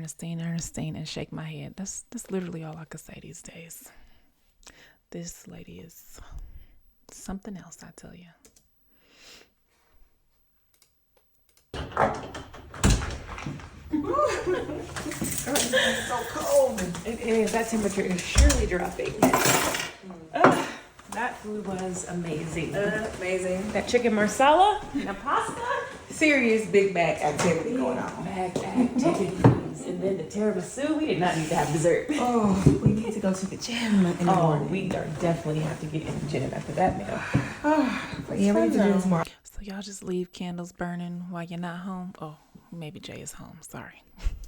Ernestine, Ernestine, and shake my head. That's literally all I could say these days. This lady is something else, I tell you. It's so cold. It is. That temperature is surely dropping. That food was amazing. Amazing. That chicken marsala, the pasta. Serious big bag activity going on. Bag activities. And then the tiramisu. We did not need to have dessert. Oh, we need to go to the gym in the morning. We are definitely have to get in the gym after that meal. But yeah, we need to do this more. So y'all just leave candles burning while you're not home? Oh, maybe Jay is home. Sorry.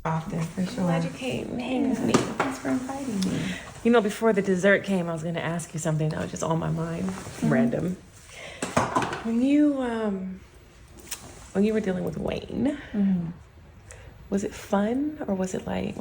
Often, for sure. Glad you came. Thanks, me. Thanks for inviting me. You know, before the dessert came, I was going to ask you something that was just on my mind. Random. When you were dealing with Wayne, was it fun or was it like...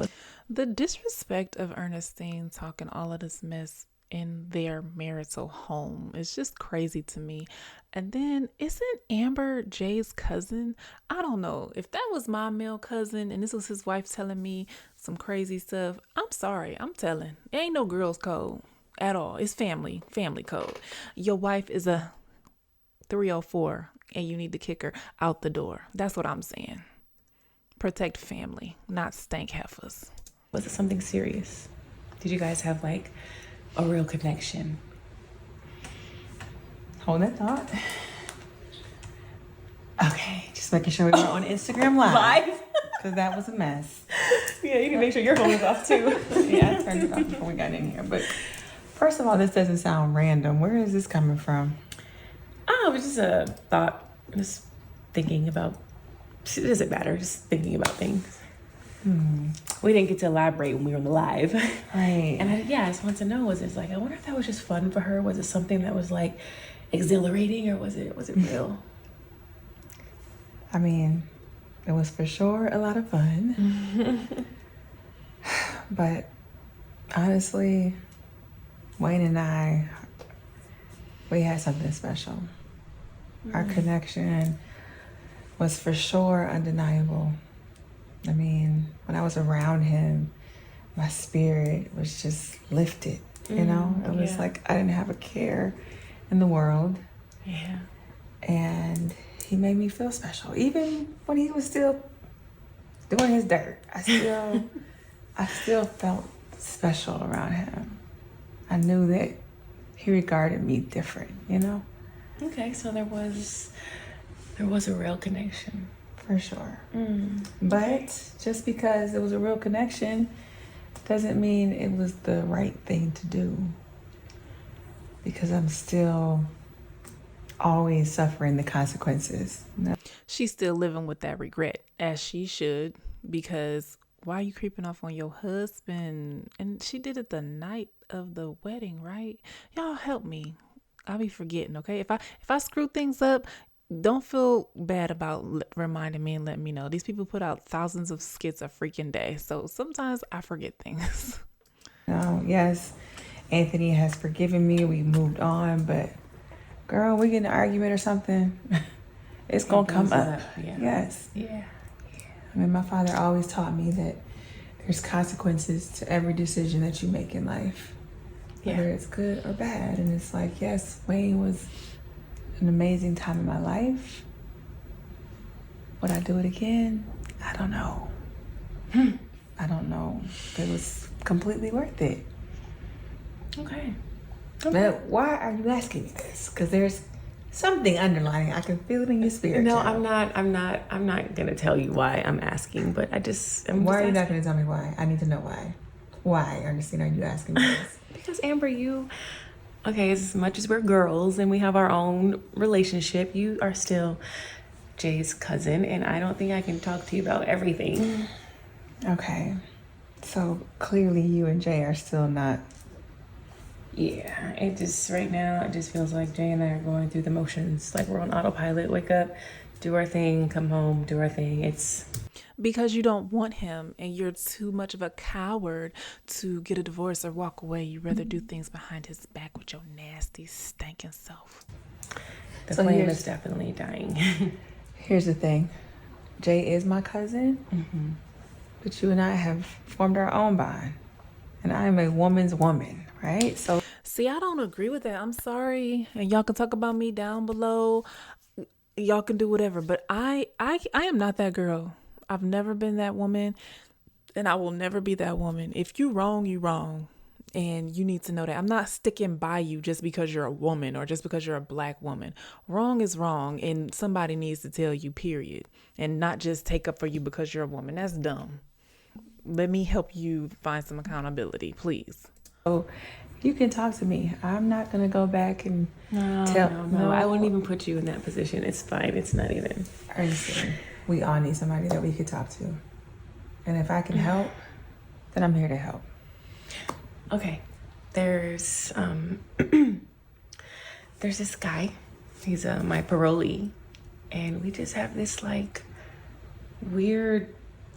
The disrespect of Ernestine talking all of this mess in their marital home is just crazy to me. And then, isn't Amber Jay's cousin? I don't know. If that was my male cousin and this was his wife telling me some crazy stuff, I'm sorry. I'm telling. It ain't no girls code at all. It's family code. Your wife is a 304 and you need to kick her out the door. That's what I'm saying. Protect family, not stank heifers. Was it something serious? Did you guys have like a real connection? Hold that thought. Okay, just making sure we were on Instagram Live. Because that was a mess. Yeah, you can make sure your phone is off too. Yeah, I turned it off before we got in here. But first of all, this doesn't sound random. Where is this coming from? Oh, it was just a thought. Just thinking about... It doesn't matter. Just thinking about things. We didn't get to elaborate when we were on the live. Right. And I just wanted to know, was it like, I wonder if that was just fun for her? Was it something that was like exhilarating or was it real? I mean, it was for sure a lot of fun. But honestly, Wayne and I, we had something special. Our connection was for sure undeniable. I mean, when I was around him, my spirit was just lifted, you know? It was like I didn't have a care in the world. Yeah. And he made me feel special. Even when he was still doing his dirt, I still felt special around him. I knew that he regarded me different, you know? Okay, so there was a real connection. For sure. But just because it was a real connection doesn't mean it was the right thing to do. Because I'm still always suffering the consequences. She's still living with that regret, as she should, because why are you creeping off on your husband? And she did it the night of the wedding, right? Y'all help me. I'll be forgetting, okay? If I screw things up, don't feel bad about reminding me and letting me know. These people put out thousands of skits a freaking day. So sometimes I forget things. Yes, Anthony has forgiven me. We moved on. But, girl, we get in an argument or something, it's going to come up. Yeah. Yes. Yeah. I mean, my father always taught me that there's consequences to every decision that you make in life, whether it's good or bad. And it's like, yes, Wayne was an amazing time in my life. Would I do it again? I don't know. I don't know. It was completely worth it. Okay. But why are you asking me this? Because there's something underlying. I can feel it in your spirit. No, child. I'm not gonna tell you why I'm asking, but I'm Why just are you asking. not going to tell me why? I need to know why. Why, Ernestine, are you asking me this? Because Amber, as much as we're girls and we have our own relationship, you are still Jay's cousin, and I don't think I can talk to you about everything. Okay. So clearly you and Jay are still not. Yeah, right now, it just feels like Jay and I are going through the motions. Like we're on autopilot, wake up, do our thing, come home, do our thing. It's because you don't want him and you're too much of a coward to get a divorce or walk away. You'd rather do things behind his back with your nasty, stinking self. The flame is definitely dying. Here's the thing. Jay is my cousin. but you and I have formed our own bond. And I am a woman's woman, right? So See, I don't agree with that. I'm sorry. And y'all can talk about me down below. Y'all can do whatever, but I am not that girl. I've never been that woman, and I will never be that woman. If you wrong, you wrong. And you need to know that I'm not sticking by you just because you're a woman or just because you're a black woman. Wrong is wrong, and somebody needs to tell you, period. And not just take up for you because you're a woman. That's dumb. Let me help you find some accountability, please. you can talk to me. I'm not gonna go back and tell. No, I wouldn't even put you in that position. It's fine. It's not even. Ernestine, we all need somebody that we could talk to. And if I can help, then I'm here to help. Okay. There's there's this guy. He's my parolee, and we just have this like weird,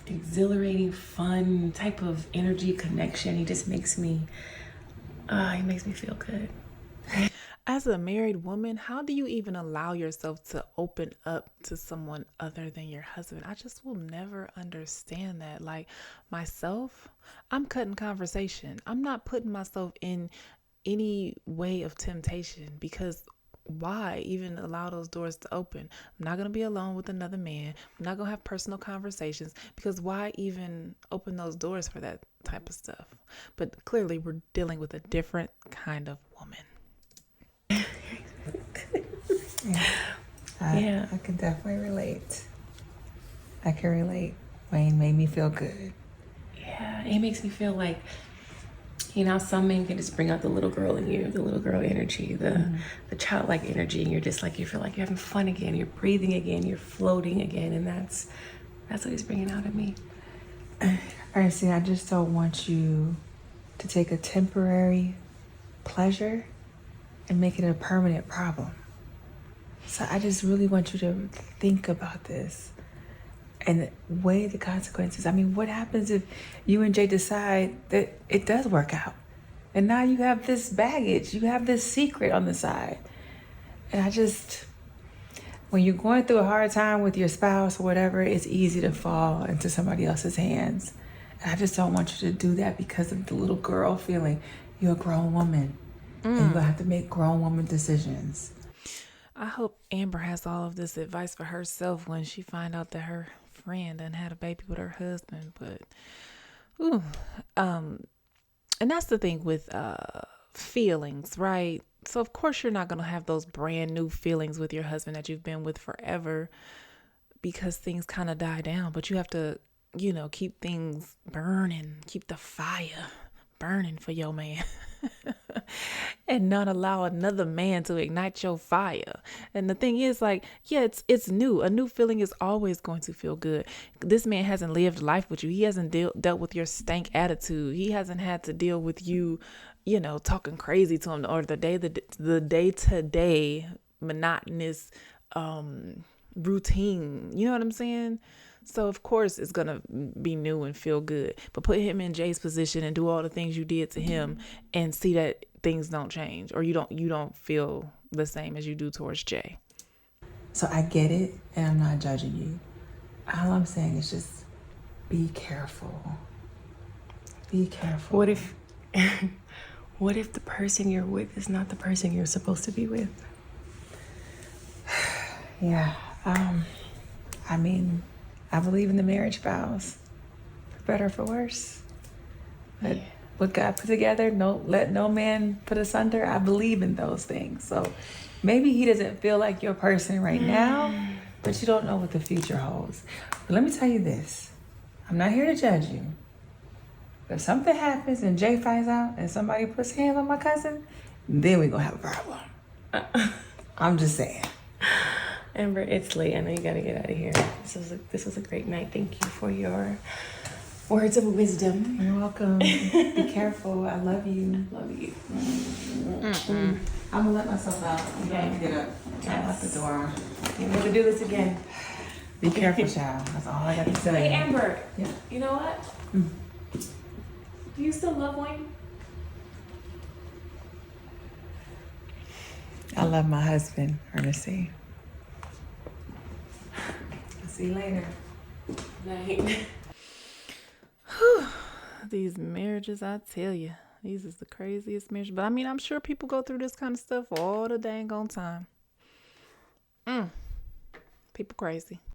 exhilarating, fun type of energy connection. He just makes me feel good. As a married woman, how do you even allow yourself to open up to someone other than your husband? I just will never understand that. Like myself, I'm cutting conversation. I'm not putting myself in any way of temptation because why even allow those doors to open? I'm not going to be alone with another man. I'm not going to have personal conversations because why even open those doors for that type of stuff? But clearly we're dealing with a different kind of woman. I can definitely relate. I can relate. Wayne made me feel good. Yeah, it makes me feel like, you know, some men can just bring out the little girl in you, the little girl energy, the childlike energy, and you're just like, you feel like you're having fun again, you're breathing again, you're floating again, and that's what he's bringing out of me. Ernestine, I just don't want you to take a temporary pleasure and make it a permanent problem. So I just really want you to think about this and weigh the consequences. I mean, what happens if you and Jay decide that it does work out? And now you have this baggage, you have this secret on the side. And when you're going through a hard time with your spouse or whatever, it's easy to fall into somebody else's hands. And I just don't want you to do that because of the little girl feeling. You're a grown woman. And you're gonna have to make grown woman decisions. I hope Amber has all of this advice for herself when she find out that her friend done had a baby with her husband. But, and that's the thing with feelings, right? So of course you're not gonna have those brand new feelings with your husband that you've been with forever because things kind of die down. But you have to, keep things burning, keep the fire burning for your man. And not allow another man to ignite your fire. And the thing is, like, yeah, it's new. A new feeling is always going to feel good. This man hasn't lived life with you. He hasn't dealt with your stank attitude. He hasn't had to deal with you, talking crazy to him or the day-to-day monotonous routine. You know what I'm saying? So of course it's gonna be new and feel good. But put him in Jay's position and do all the things you did to him and see that things don't change or you don't feel the same as you do towards Jay. So I get it and I'm not judging you. All I'm saying is just be careful. Be careful. What if the person you're with is not the person you're supposed to be with? Yeah. I believe in the marriage vows, for better or for worse. But what God put together, let no man put asunder. I believe in those things. So maybe he doesn't feel like your person right now, but you don't know what the future holds. But let me tell you this. I'm not here to judge you. But if something happens and Jay finds out and somebody puts hands on my cousin, then we're going to have a problem. I'm just saying. Amber, it's late. I know you gotta get out of here. This was a great night. Thank you for your words of wisdom. You're welcome. Be careful. I love you. Love you. I'm gonna let myself out. I'm going to get up. I'm out the door. You're gonna do this again. Be careful, child. That's all I got to tell you. Hey, Amber. Yeah. You know what? Do you still love Wayne? I love my husband, Ernestine. See you later. Night. These marriages, I tell you, these is the craziest marriages. But I mean, I'm sure people go through this kind of stuff all the dang on time. People crazy.